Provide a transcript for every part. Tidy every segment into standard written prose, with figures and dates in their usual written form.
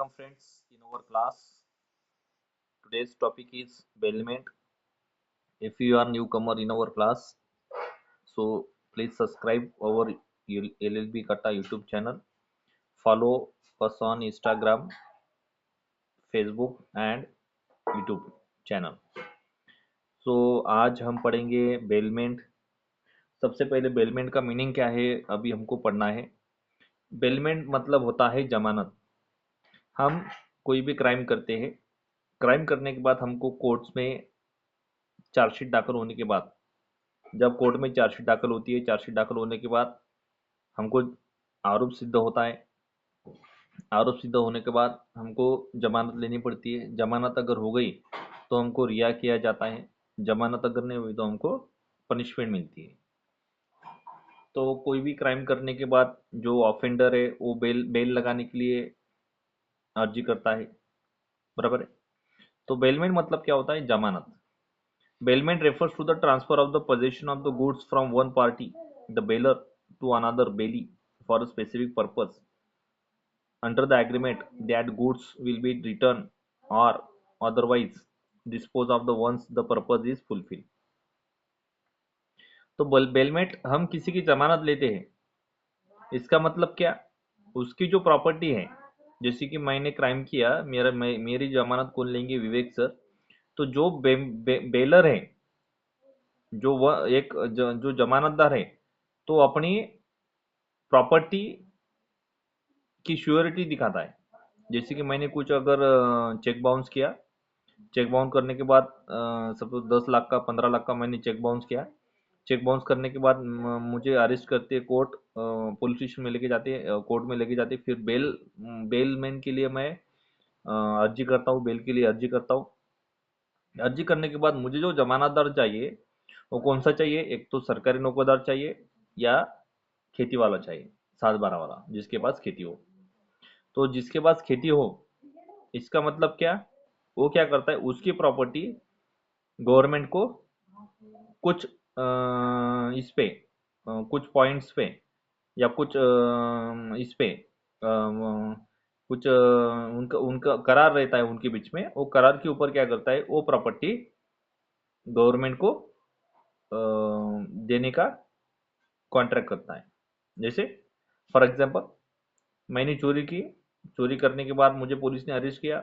welcome friends in our class. Today's topic is bailment. If you are newcomer in our class, so please subscribe our LLB Kata YouTube channel. Follow us on Instagram, Facebook and YouTube channel. So आज हम पढ़ेंगे bailment. सबसे पहले bailment का meaning क्या है अभी हमको पढ़ना है। बेलमेंट मतलब होता है जमानत। हम कोई भी क्राइम करते हैं, क्राइम करने के बाद हमको कोर्ट्स में चार्जशीट दाखिल होने के बाद, जब कोर्ट में चार्जशीट दाखिल होती है, चार्जशीट दाखिल होने के बाद हमको आरोप सिद्ध होता है। आरोप सिद्ध होने के बाद हमको जमानत लेनी पड़ती है। जमानत अगर हो गई तो हमको रिहा किया जाता है। जमानत अगर नहीं हुई तो हमको पनिशमेंट मिलती है। तो कोई भी क्राइम करने के बाद जो ऑफेंडर है वो बेल लगाने के लिए अर्जी करता है, बराबर है। तो बेलमेंट मतलब क्या होता है? जमानत। Bailment refers to the transfer of the possession of the goods from one party, the bailer, to another bailee for a specific purpose. Under the agreement, that goods will be returned or otherwise disposed of the once the purpose is fulfilled. तो bailment हम किसी की जमानत लेते हैं। इसका मतलब क्या? उसकी जो प्रॉपर्टी है, जैसे कि मैंने क्राइम किया, मेरी जमानत कौन लेंगे? विवेक सर। तो जो बेलर है, जो वह एक जो जमानतदार है, तो अपनी प्रॉपर्टी की श्योरिटी दिखाता है। जैसे कि मैंने कुछ अगर चेक बाउंस किया, चेक बाउंस करने के बाद सपोज 10 लाख का, 15 लाख का मैंने चेक बाउंस किया। चेक बाउंस करने के बाद मुझे अरेस्ट करते हैं कोर्ट, पुलिस स्टेशन में लेके जाते हैं, कोर्ट में लेके जाते हैं। फिर बेलमैन के लिए मैं अर्जी करता हूँ, बेल के लिए अर्जी करता हूँ। अर्जी करने के बाद मुझे जो जमानतदार चाहिए वो कौन सा चाहिए? एक तो सरकारी नौकरदार चाहिए या खेती वाला चाहिए, 7/12 वाला, जिसके पास खेती हो। तो जिसके पास खेती हो, इसका मतलब क्या? वो क्या करता है, उसकी प्रॉपर्टी गवर्नमेंट को कुछ इस पे कुछ पॉइंट्स पे या कुछ इस पे कुछ उनका उनका करार रहता है उनके बीच में। वो करार के ऊपर क्या करता है, वो प्रॉपर्टी गवर्नमेंट को देने का कॉन्ट्रैक्ट करता है। जैसे फॉर एग्जांपल, मैंने चोरी की, चोरी करने के बाद मुझे पुलिस ने अरेस्ट किया।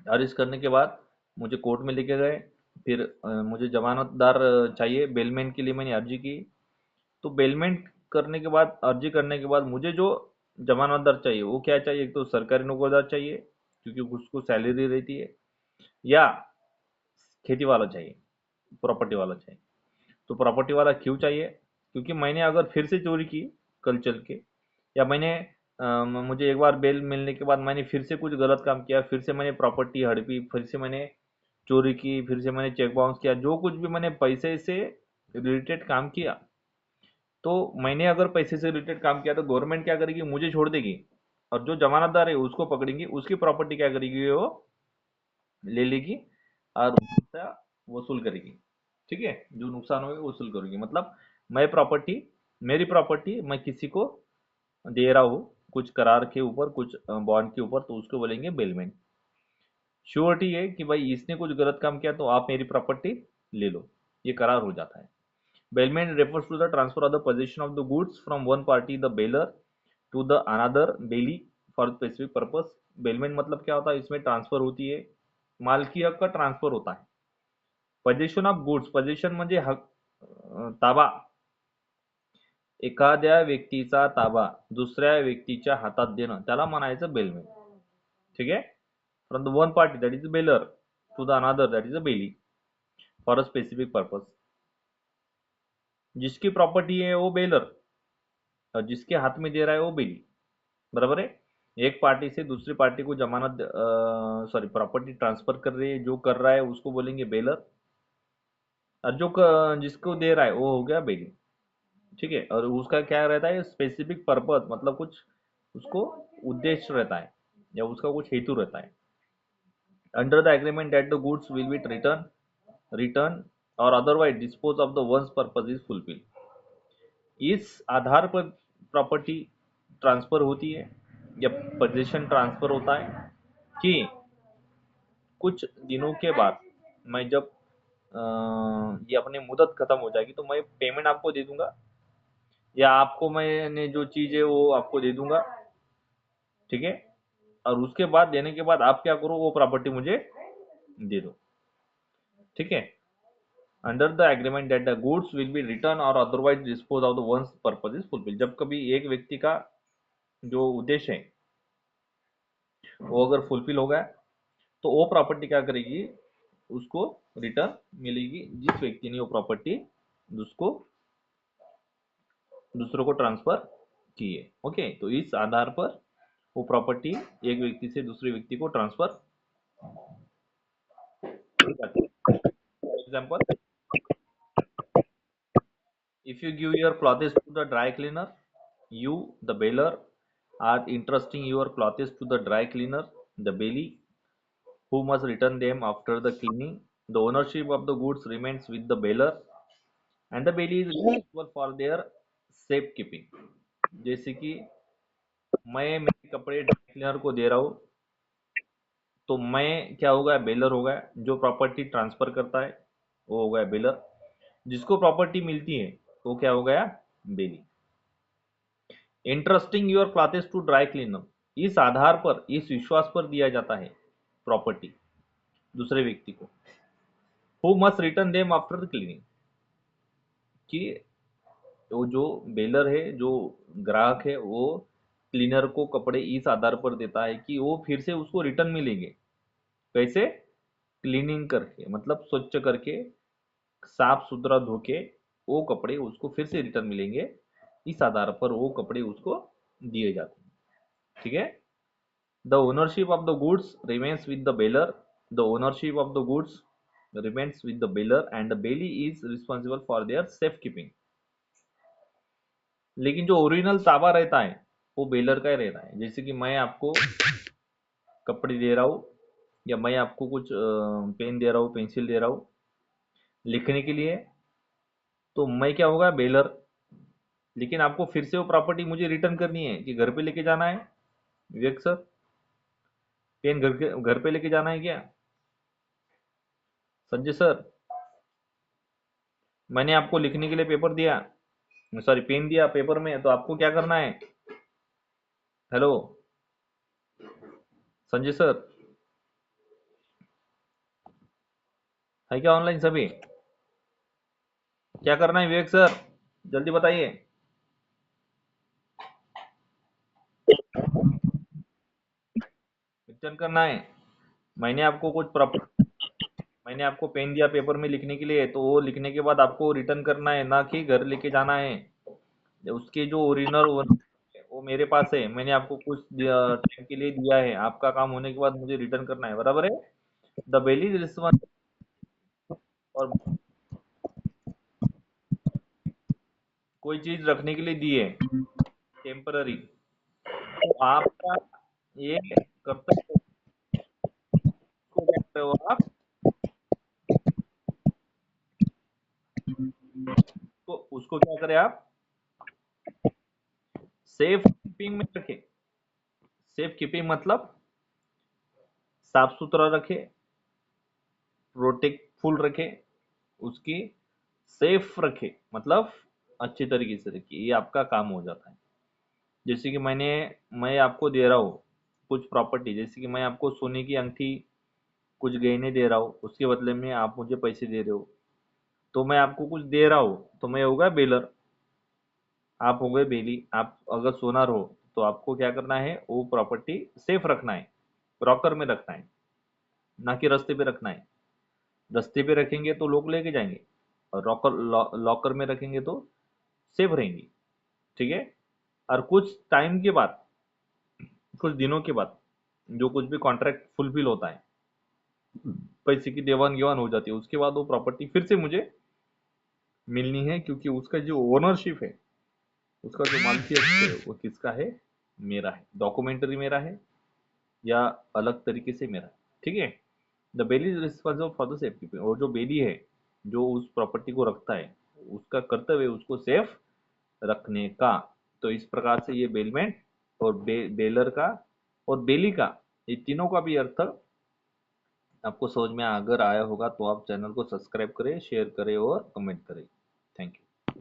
अरेस्ट करने के बाद मुझे कोर्ट में लेके गए। फिर मुझे जमानतदार चाहिए, बेलमेंट के लिए मैंने अर्जी की। तो बेलमेंट करने के बाद, अर्जी करने के बाद मुझे जो जमानतदार चाहिए वो क्या चाहिए? एक तो सरकारी नौकरदार चाहिए क्योंकि उसको सैलरी रहती है, या खेती वाला चाहिए, प्रॉपर्टी वाला चाहिए। तो प्रॉपर्टी वाला क्यों चाहिए? क्योंकि मैंने अगर फिर से चोरी की कल चल के, या मुझे एक बार बेल मिलने के बाद मैंने फिर से कुछ गलत काम किया, फिर से मैंने प्रॉपर्टी हड़पी, फिर से मैंने चोरी की, फिर से मैंने चेक बाउंस किया, जो कुछ भी मैंने पैसे से रिलेटेड काम किया, तो मैंने अगर पैसे से रिलेटेड काम किया तो गवर्नमेंट क्या करेगी? मुझे छोड़ देगी, और जो जमानतदार है उसको पकड़ेंगी, उसकी प्रॉपर्टी क्या करेगी? वो ले लेगी और उसका वसूल करेगी। ठीक है, जो नुकसान होगा वसूल करेगी। मतलब मैं प्रॉपर्टी मेरी प्रॉपर्टी मैं किसी को दे रहा हूँ कुछ करार के ऊपर, कुछ बॉन्ड के ऊपर, तो उसको बोलेंगे बेलमेंट। श्योरिटी है कि भाई इसने कुछ गलत काम किया तो आप मेरी प्रॉपर्टी ले लो, ये करार हो जाता है। Bailment refers to the transfer of the position of the goods from one party the bailor to the another bailee for specific purpose. Bailment मतलब क्या होता है? इसमें ट्रांसफर होती है, मालकी हक का ट्रांसफर होता है। पोजेशन ऑफ गुड्स, पोजेशन म्हणजे हक, ताबा, एखाद्या व्यक्तीचा ताबा दुसऱ्या व्यक्तीच्या हातात देणं, त्याला म्हणायचं बेलमेंट. ठीक आहे. From the one party that is bailor to the another that is a bailee for a specific purpose. जिसकी प्रॉपर्टी है वो बेलर, और जिसके हाथ में दे रहा है वो बेली, बराबर है। एक पार्टी से दूसरी पार्टी को जमानत सॉरी प्रॉपर्टी ट्रांसफर कर रही है, जो कर रहा है उसको बोलेंगे बेलर, और जिसको दे रहा है वो हो गया बेली। ठीक है, और उसका क्या रहता है? स्पेसिफिक पर्पस, मतलब कुछ उसको उद्देश्य रहता है या उसका कुछ हेतु रहता है। Under the agreement that the goods will be return or otherwise dispose of the once purpose is fulfil. इस आधार पर प्रॉपर्टी ट्रांसफर होती है या पोजीशन ट्रांसफर होता है कि कुछ दिनों के बाद मैं जब ये अपनी मुदत खत्म हो जाएगी तो मैं पेमेंट आपको दे दूंगा, या आपको मैंने जो चीज है वो आपको दे दूंगा, ठीक है। और उसके बाद देने के बाद आप क्या करो, वो प्रॉपर्टी मुझे दे दो, ठीक है। Under the agreement that the goods will be return or otherwise dispose of the once purpose is fulfil. जब कभी एक व्यक्ति का जो उद्देश्य है वो अगर फुलफिल हो गया तो वो प्रॉपर्टी क्या करेगी, उसको रिटर्न मिलेगी जिस व्यक्ति ने वो प्रॉपर्टी उसको दूसरों को ट्रांसफर की है। ओके, तो इस आधार पर वो प्रॉपर्टी एक व्यक्ति से दूसरे व्यक्ति को ट्रांसफर की जाती है। For example, if you give your clothes to the dry cleaner, you, the baler, are entrusting your clothes to the dry cleaner, the bailee, who must return them after the cleaning. The ownership of the goods remains with the baler, and the bailee is responsible for their safe keeping. जैसे कि मैं मेरे कपड़े dry cleaner को दे रहा हूँ, तो मैं क्या होगा, बेलर होगा। जो प्रॉपर्टी ट्रांसफर करता है वो हो गया बेलर, जिसको प्रॉपर्टी मिलती है वो क्या हो गया, bailee. Interesting your clothes to dry cleaner, इस आधार पर, इस विश्वास पर दिया जाता है प्रॉपर्टी दूसरे व्यक्ति को। Who must return them after the cleaning, कि वो जो बेलर है, जो ग्राहक है, वो क्लीनर को कपड़े इस आधार पर देता है कि वो फिर से उसको रिटर्न मिलेंगे। कैसे, क्लीनिंग करके, मतलब स्वच्छ करके, साफ सुथरा धोके वो कपड़े उसको फिर से रिटर्न मिलेंगे। इस आधार पर वो कपड़े उसको दिए जाते हैं, ठीक है। The ownership of the goods remains with the baler, the ownership of the goods remains with the baler and the bailey is responsible for their safe keeping। लेकिन जो ओरिजिनल ताबा रहता है वो बेलर का ही रहता है। जैसे कि मैं आपको कपड़े दे रहा हूँ, या मैं आपको कुछ पेन दे रहा हूँ, पेंसिल दे रहा हूँ लिखने के लिए, तो मैं क्या होगा, बेलर। लेकिन आपको फिर से वो प्रॉपर्टी मुझे रिटर्न करनी है कि घर पे लेके जाना है, विवेक सर? पेन घर पे लेके जाना है क्या, संजय सर? मैंने आपको लिखने के लिए पेपर दिया, सॉरी पेन दिया पेपर में, तो आपको क्या करना है? हेलो संजय सर, है क्या ऑनलाइन सभी? क्या करना है विवेक सर, जल्दी बताइए। रिटर्न करना है। मैंने आपको कुछ प्रॉपर मैंने आपको पेन दिया पेपर में लिखने के लिए, तो वो लिखने के बाद आपको रिटर्न करना है, ना कि घर लेके जाना है। उसके जो ओरिजिनल वो मेरे पास है, मैंने आपको कुछ टाइम के लिए दिया है, आपका काम होने के बाद मुझे रिटर्न करना है, बराबर है। द बेली रिस्पॉन्स, और कोई चीज रखने के लिए दी है टेम्पररी, तो आपका ये कर्तव्य, को क्या करते हो आप, तो उसको क्या करें आप, सेफ कीपिंग में रखे। सेफ कीपिंग मतलब साफ सुथरा रखे, प्रोटेक्टफुल रखे, उसकी सेफ रखे, मतलब अच्छी तरीके से रखिए, ये आपका काम हो जाता है। जैसे कि मैं आपको दे रहा हूँ कुछ प्रॉपर्टी, जैसे कि मैं आपको सोने की अंगठी, कुछ गहने दे रहा हूँ, उसके बदले में आप मुझे पैसे दे रहे हो, तो मैं आपको कुछ दे रहा हूँ, तो मैं होगा बेलर, आप हो गए बेली। आप अगर सोनार हो तो आपको क्या करना है, वो प्रॉपर्टी सेफ रखना है, रॉकर में रखना है, ना कि रास्ते पे रखना है। रास्ते पे रखेंगे तो लोग लेके जाएंगे, और लॉकर में रखेंगे तो सेफ रहेंगी, ठीक है। और कुछ टाइम के बाद, कुछ दिनों के बाद, जो कुछ भी कॉन्ट्रैक्ट फुलफिल होता है, पैसे की देवान घेवान हो जाती है, उसके बाद वो प्रॉपर्टी फिर से मुझे मिलनी है, क्योंकि उसका जो ओनरशिप है, उसका जो मालकियत है, वो किसका है, मेरा है। डॉक्यूमेंटरी मेरा है या अलग तरीके से मेरा है, ठीक है। The belly is responsible for the safe keeping, और जो बेली है, जो उस प्रॉपर्टी को रखता है, उसका कर्तव्य है उसको सेफ रखने का। तो इस प्रकार से ये बेलमेंट और बेलर का और बेली का, ये तीनों का भी अर्थ आपको समझ में अगर आया होगा तो आप चैनल को सब्सक्राइब करें, शेयर करें और कमेंट करें। Thank you.